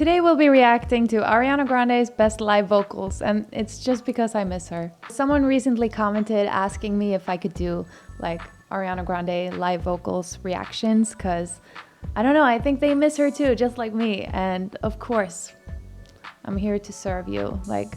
Today we'll be reacting to Ariana Grande's best live vocals, and it's just because I miss her. Someone recently commented asking me if I could do like Ariana Grande live vocals reactions, because I don't know, I think they miss her too, just like me. And of course, I'm here to serve you. Like,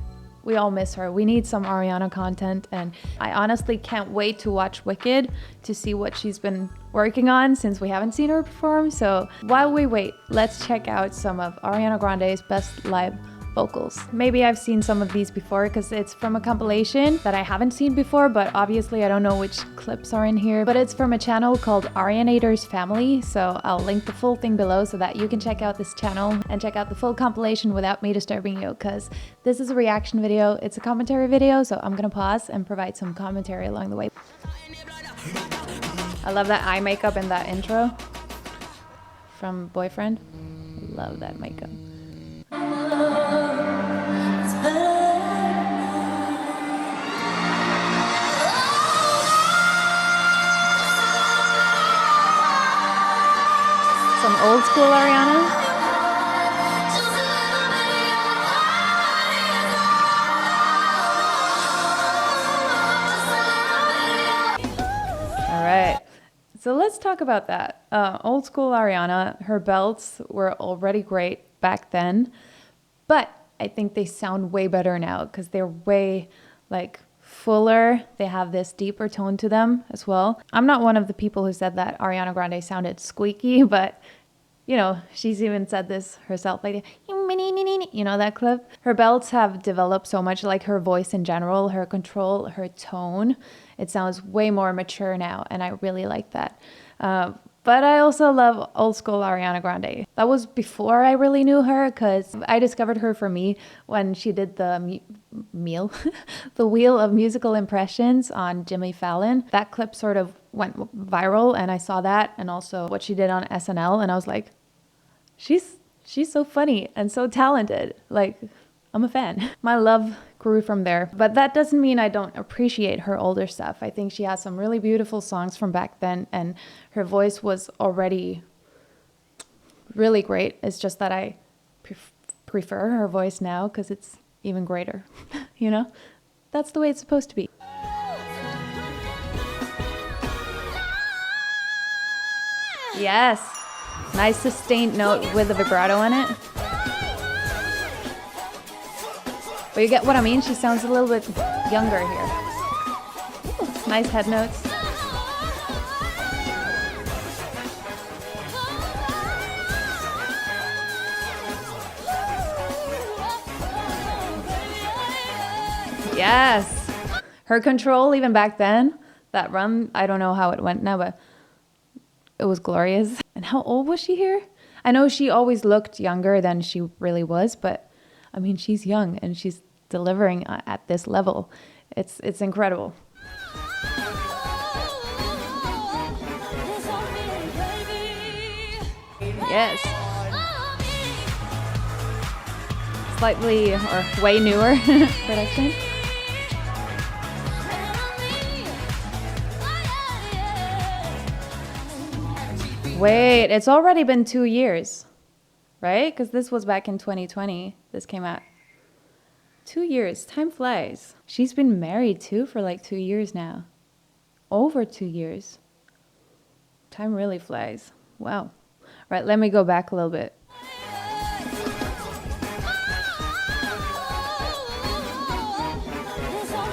we all miss her. We need some Ariana content, and I honestly can't wait to watch Wicked to see what she's been working on since we haven't seen her perform. So while we wait, let's check out some of Ariana Grande's best live vocals. Maybe I've seen some of these before because it's from a compilation that I haven't seen before, but obviously I don't know which clips are in here. But it's from a channel called Arianator's Family, so I'll link the full thing below so that you can check out this channel and check out the full compilation without me disturbing you, because this is a reaction video, it's a commentary video, so I'm gonna pause and provide some commentary along the way. I love that eye makeup in that intro from Boyfriend. Love that makeup. Some old school Ariana. All right, so let's talk about that. Old school Ariana, her belts were already great back then, but I think they sound way better now because they're way like fuller. They have this deeper tone to them as well. I'm not one of the people who said that Ariana Grande sounded squeaky, but you know, she's even said this herself, like, you know, that clip. Her belts have developed so much, like her voice in general, her control, her tone. It sounds way more mature now, and I really like that. But I also love old school Ariana Grande. That was before I really knew her, because I discovered her for me when she did the the Wheel of Musical Impressions on Jimmy Fallon. That clip sort of went viral, and I saw that, and also what she did on SNL, and I was like, she's so funny and so talented. Like, I'm a fan. My love grew from there. But that doesn't mean I don't appreciate her older stuff. I think she has some really beautiful songs from back then, and her voice was already really great. It's just that I prefer her voice now because it's even greater. You know? That's the way it's supposed to be. Yes. Nice sustained note with a vibrato in it. But you get what I mean? She sounds a little bit younger here. Nice head notes. Yes. Her control, even back then, that run, I don't know how it went now, but it was glorious. And how old was she here? I know she always looked younger than she really was, but I mean, she's young and she's delivering at this level. It's incredible. Yes. Slightly or way newer production. Wait, it's already been 2 years, right? Because this was back in 2020. This came out. 2 years. Time flies. She's been married too for like 2 years now. Over 2 years. Time really flies. Wow. All right, let me go back a little bit.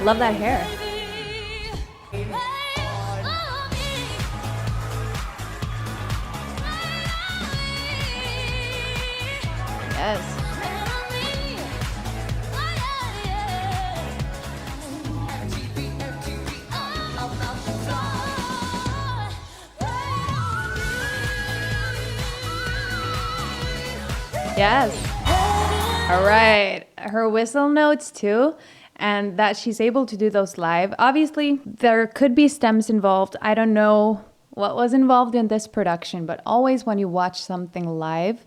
Love that hair. Yes. Yes. All right. Her whistle notes too, and that she's able to do those live. Obviously, there could be stems involved. I don't know what was involved in this production, but always when you watch something live,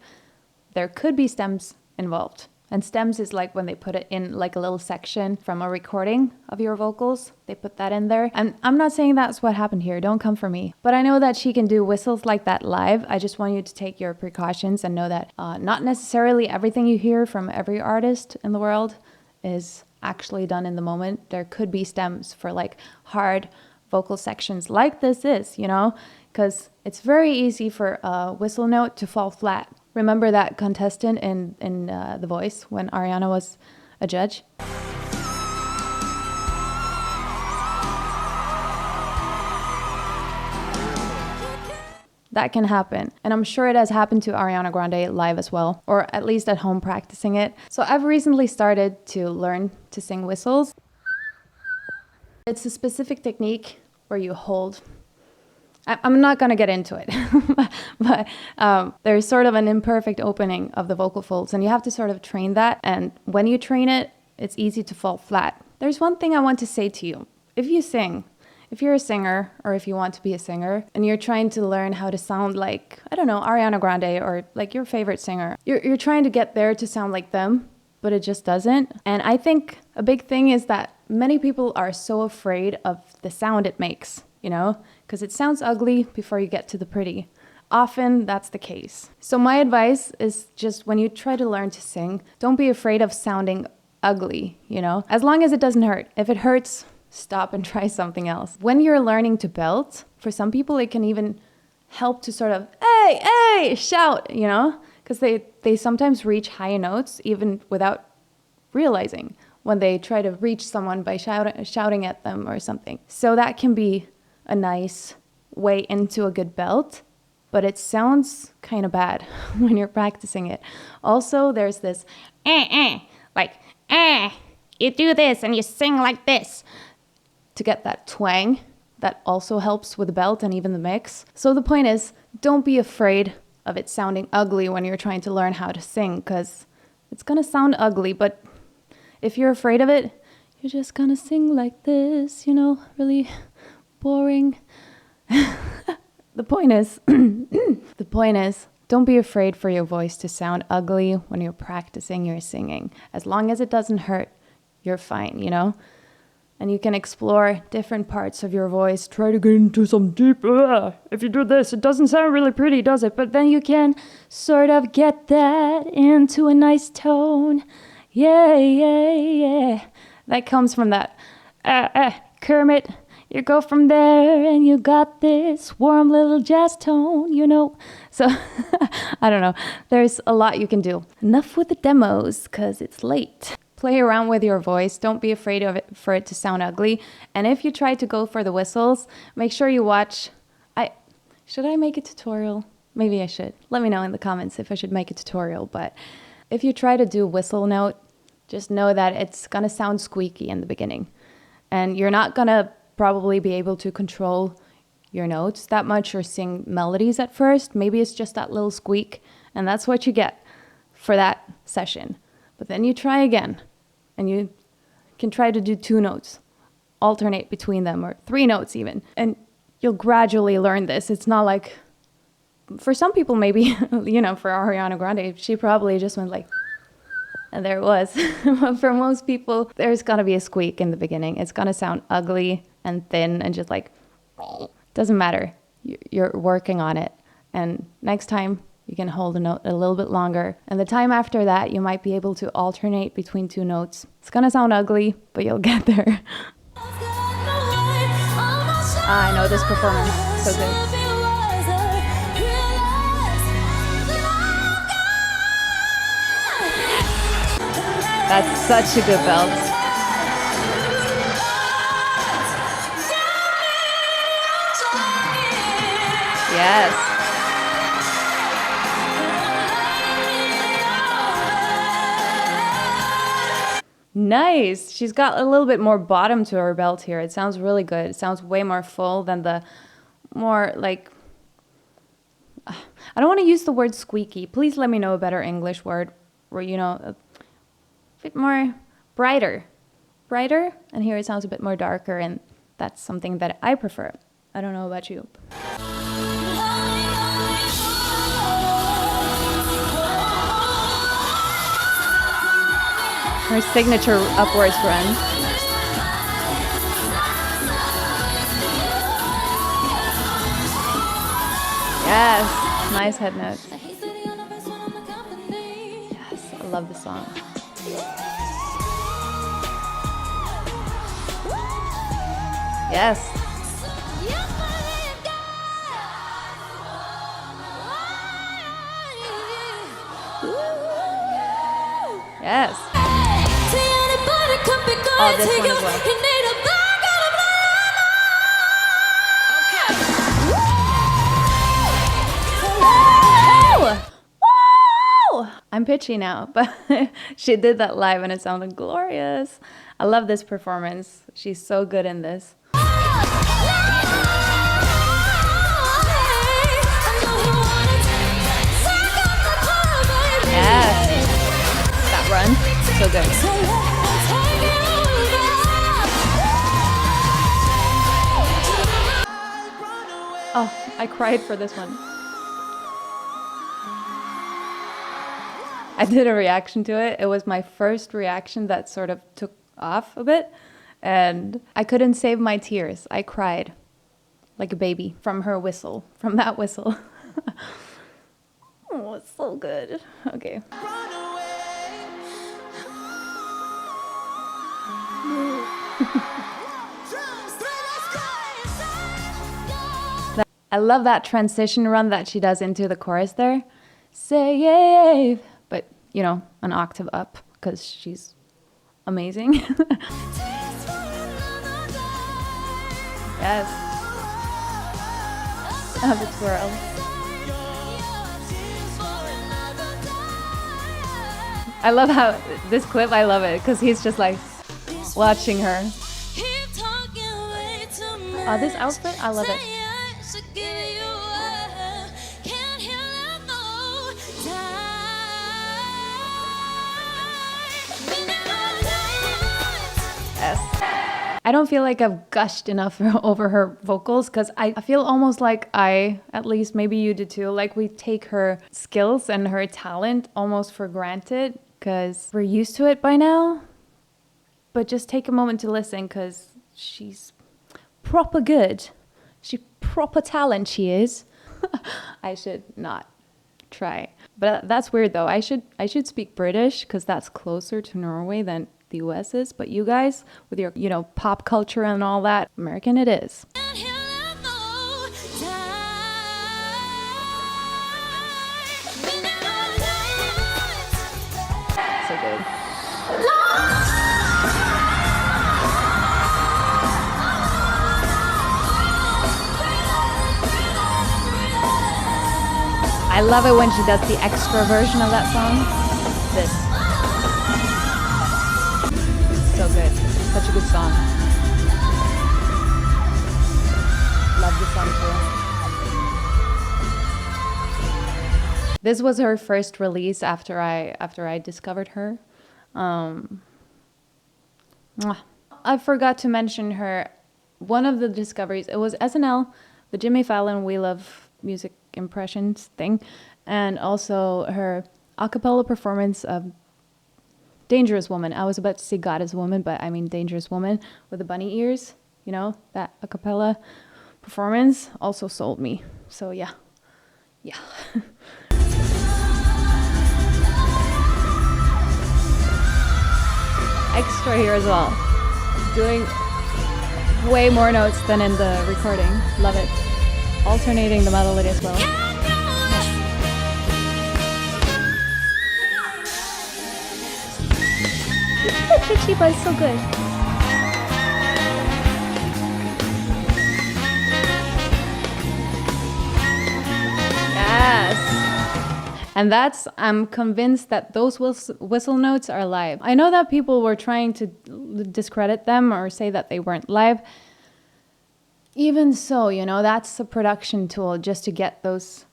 there could be stems involved. And stems is like when they put it in like a little section from a recording of your vocals. They put that in there. And I'm not saying that's what happened here. Don't come for me. But I know that she can do whistles like that live. I just want you to take your precautions and know that not necessarily everything you hear from every artist in the world is actually done in the moment. There could be stems for like hard vocal sections like this is, you know, because it's very easy for a whistle note to fall flat. Remember that contestant in The Voice when Ariana was a judge? That can happen. And I'm sure it has happened to Ariana Grande live as well, or at least at home practicing it. So I've recently started to learn to sing whistles. It's a specific technique where you hold. I'm not going to get into it, but there's sort of an imperfect opening of the vocal folds, and you have to sort of train that. And when you train it, it's easy to fall flat. There's one thing I want to say to you. If you sing, if you're a singer or if you want to be a singer and you're trying to learn how to sound like, I don't know, Ariana Grande or like your favorite singer, you're trying to get there to sound like them, but it just doesn't. And I think a big thing is that many people are so afraid of the sound it makes, you know, because it sounds ugly before you get to the pretty. Often that's the case. So my advice is just when you try to learn to sing, don't be afraid of sounding ugly, you know, as long as it doesn't hurt. If it hurts, stop and try something else. When you're learning to belt, for some people, it can even help to sort of, hey, hey, shout, you know, because they sometimes reach high notes even without realizing when they try to reach someone by shouting at them or something. So that can be a nice way into a good belt, but it sounds kind of bad when you're practicing it. Also, there's this, like, you do this and you sing like this to get that twang. That also helps with the belt and even the mix. So the point is, don't be afraid of it sounding ugly when you're trying to learn how to sing, because it's gonna sound ugly, but if you're afraid of it, you're just gonna sing like this, you know, really boring. The point is, don't be afraid for your voice to sound ugly when you're practicing your singing. As long as it doesn't hurt, you're fine, you know? And you can explore different parts of your voice. Try to get into some deep, if you do this, it doesn't sound really pretty, does it? But then you can sort of get that into a nice tone. Yeah, yeah, yeah. That comes from that, Kermit. You go from there and you got this warm little jazz tone, you know. So, I don't know. There's a lot you can do. Enough with the demos, because it's late. Play around with your voice. Don't be afraid of it for it to sound ugly. And if you try to go for the whistles, make sure you watch. Should I make a tutorial? Maybe I should. Let me know in the comments if I should make a tutorial. But if you try to do whistle note, just know that it's going to sound squeaky in the beginning. And you're not going to probably be able to control your notes that much or sing melodies at first. Maybe it's just that little squeak, and that's what you get for that session. But then you try again, and you can try to do 2 notes, alternate between them, or 3 notes even. And you'll gradually learn this. It's not like, for some people maybe, you know, for Ariana Grande, she probably just went like, and there it was. But for most people, there's gonna be a squeak in the beginning. It's gonna sound ugly and thin and just like, doesn't matter. You're working on it. And next time, you can hold a note a little bit longer. And the time after that, you might be able to alternate between 2 notes. It's gonna sound ugly, but you'll get there. I know this performance, so good. That's such a good belt. Yes. Nice. She's got a little bit more bottom to her belt here. It sounds really good. It sounds way more full than the more like, I don't want to use the word squeaky. Please let me know a better English word where, you know, a bit more brighter. And here it sounds a bit more darker, and that's something that I prefer. I don't know about you. Her signature upwards run. Yes, nice head notes. Yes, I love the song. Yes. Yes. Oh, this one as well. Woo! I'm pitchy now, but she did that live and it sounded glorious. I love this performance. She's so good in this. Yes. That run, so good. Oh, I cried for this one. I did a reaction to it. It was my first reaction that sort of took off a bit. And I couldn't save my tears. I cried like a baby from her whistle, from that whistle. Oh, it's so good. Okay. I love that transition run that she does into the chorus there. Save, but you know, an octave up because she's amazing. Yes. Oh, the twirl. I love how this clip, I love it because he's just like watching her. Oh, this outfit, I love it. Yes. I don't feel like I've gushed enough over her vocals because I feel almost like at least maybe you do too, like we take her skills and her talent almost for granted because we're used to it by now. But just take a moment to listen because she's proper good. She proper talent, she is. I should not try. But that's weird though. I should speak British because that's closer to Norway than the US is. But you guys, with your, you know, pop culture and all that, American it is. So good. I love it when she does the extra version of that song. This. So good. Such a good song. Love this song too. This was her first release after I discovered her. I forgot to mention her. One of the discoveries, it was SNL, the Jimmy Fallon We Love Music Impressions thing, and also her a cappella performance of Dangerous Woman. I was about to say Goddess Woman, but I mean Dangerous Woman with the bunny ears. You know, that a cappella performance also sold me. So yeah. Extra here as well. Doing way more notes than in the recording. Love it. Alternating the melody as well. It's a bit pitchy, but it's so good. Yes. And I'm convinced that those whistle notes are live. I know that people were trying to discredit them or say that they weren't live. Even so, you know, that's a production tool just to get those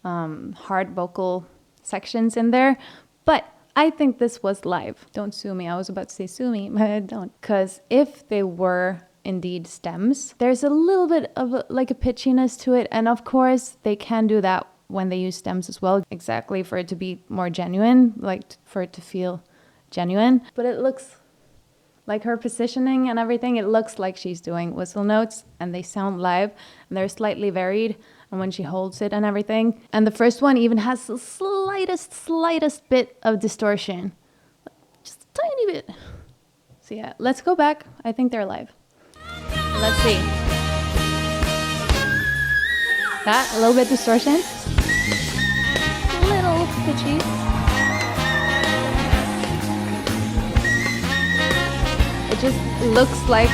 hard vocal sections in there. But I think this was live. Don't sue me. I was about to say sue me, but I don't. Because if they were indeed stems, there's a little bit of a pitchiness to it. And of course, they can do that when they use stems as well. Exactly, for it to be more genuine, like for it to feel genuine, but it looks like her positioning and everything, it looks like she's doing whistle notes and they sound live and they're slightly varied and when she holds it and everything. And the first one even has the slightest bit of distortion. Just a tiny bit. So yeah, let's go back. I think they're live. Let's see. That, a little bit distortion. Little pitchy. It just looks like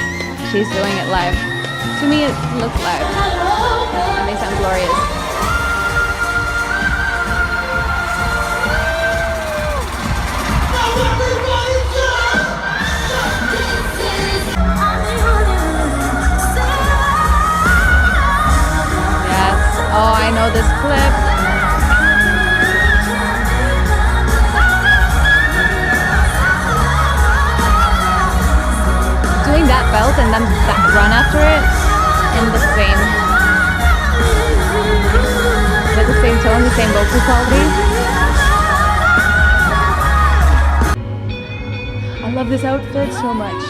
she's doing it live. To me, it looks live. And they sound glorious. Yes. Oh, I know this clip. Doing that belt and then that run after it in the same, with the same tone, the same vocal quality. I love this outfit so much.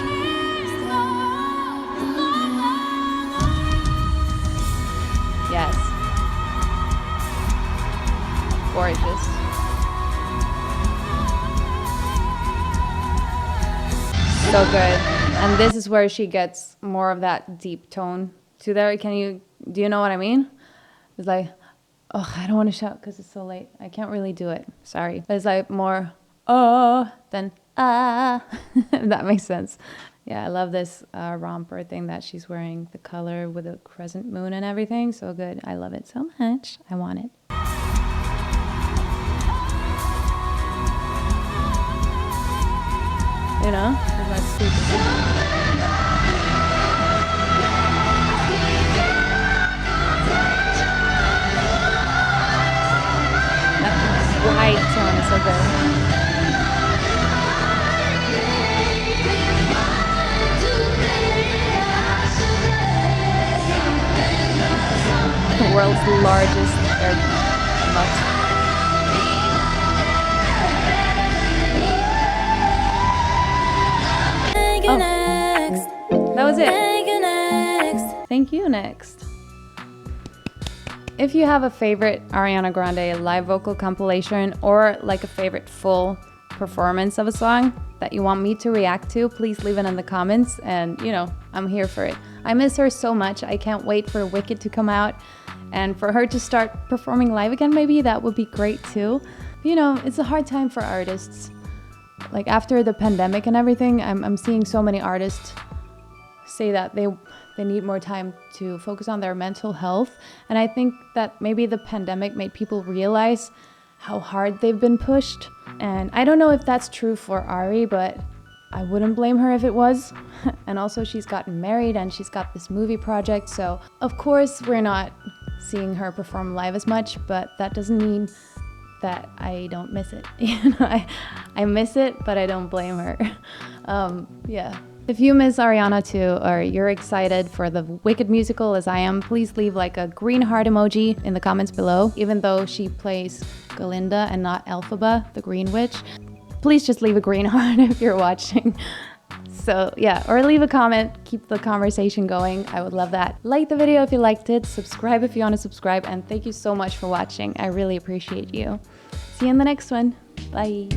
Yes. Gorgeous. So good. And this is where she gets more of that deep tone to there. Do you know what I mean? It's like, oh, I don't want to shout because it's so late. I can't really do it. Sorry. But it's like more, oh, than ah. If that makes sense. Yeah, I love this romper thing that she's wearing. The color with a crescent moon and everything. So good. I love it so much. I want it. You know? That's stupid. White tone is so good. The world's largest air mutt. Oh, that was it. Thank you, next. If you have a favorite Ariana Grande live vocal compilation or like a favorite full performance of a song that you want me to react to, please leave it in the comments and, you know, I'm here for it. I miss her so much. I can't wait for Wicked to come out and for her to start performing live again. Maybe that would be great too. You know, it's a hard time for artists. Like after the pandemic and everything, I'm seeing so many artists say that they need more time to focus on their mental health. And I think that maybe the pandemic made people realize how hard they've been pushed. And I don't know if that's true for Ari, but I wouldn't blame her if it was. And also she's gotten married and she's got this movie project. So of course we're not seeing her perform live as much, but that doesn't mean that I don't miss it. You know, I miss it, but I don't blame her. Yeah. If you miss Ariana too, or you're excited for the Wicked musical as I am, please leave like a green heart emoji in the comments below. Even though she plays Galinda and not Elphaba, the Green Witch, please just leave a green heart if you're watching. So yeah, or leave a comment, keep the conversation going. I would love that. Like the video if you liked it, subscribe if you want to subscribe, and thank you so much for watching. I really appreciate you. See you in the next one. Bye.